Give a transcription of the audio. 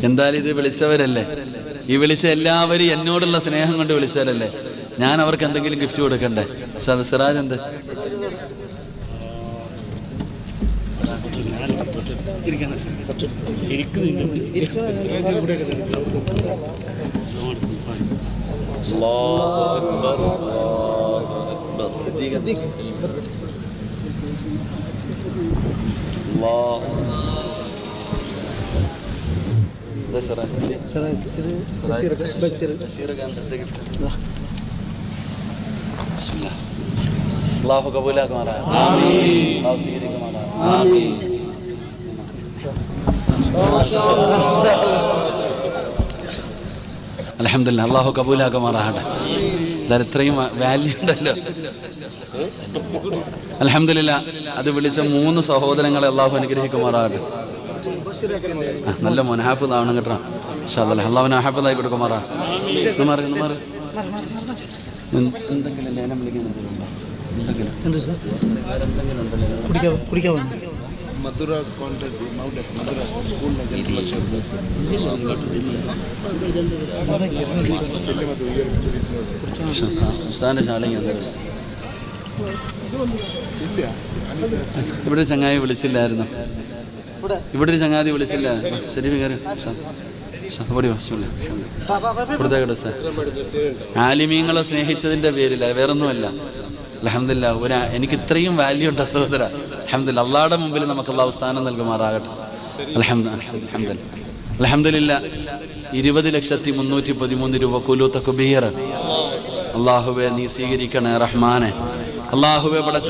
എന്തായാലും ഇത് വിളിച്ചവരല്ലേ, ഈ വിളിച്ച എല്ലാവരും എന്നോടുള്ള സ്നേഹം കൊണ്ട് വിളിച്ചവരല്ലേ, ഞാൻ അവർക്ക് എന്തെങ്കിലും ഗിഫ്റ്റ് കൊടുക്കണ്ടേ? സിറാജ് എന്ത് അല്ലാഹു കബൂലാക്കുമാറാകട്ടെ. അല്ലാഹു സ്വീകരിക്കുമാറാകട്ടെ. അൽഹംദുലില്ലാഹ്, അല്ലാഹു കബൂലാക്കുമാറാകട്ടെ. എന്തായാലും ഇത്രയും വാല്യൂ ഉണ്ടല്ലോ. അൽഹംദുലില്ലാഹ്, അത് വിളിച്ച 3 സഹോദരങ്ങളെ അല്ലാഹു അനുഗ്രഹിക്കുമാറാകട്ടെ. നല്ല മുൻഹാഫിദ് ആവണം കേട്ടോ. ഇൻഷാ അല്ലാഹ് അല്ലാഹുവിനെ ഹാഫിദായി കൊടുക്കുമാറാ. എന്തെങ്കിലും ലേനം വിളിക്കാൻ മധുര ഇവിടെ ചങ്ങായി വിളിച്ചില്ലായിരുന്നു, ഇവിടെ ഒരു ചങ്ങാതി വിളിച്ചില്ല. ശരി ആലിമീങ്ങളെ സ്നേഹിച്ചതിൻ്റെ പേരില്ല, വേറൊന്നുമല്ല. അൽഹംദുലില്ലാഹ്, എനിക്ക് ഇത്രയും വാല്യൂ ഉണ്ട് സഹോദര. അൽഹംദുലില്ലാഹ്, അള്ളാഹുടെ മുമ്പിൽ നമുക്ക് അള്ളാഹു സ്ഥാനം നൽകുമാറാകട്ടെ. അൽഹംദുലില്ലാഹ്, 20,313 രൂപ കുലു തക്ബീർ. അള്ളാഹുവെ നീ സ്വീകരിക്കണേ റഹ്മാനെ. അള്ളാഹുവെ പടച്ച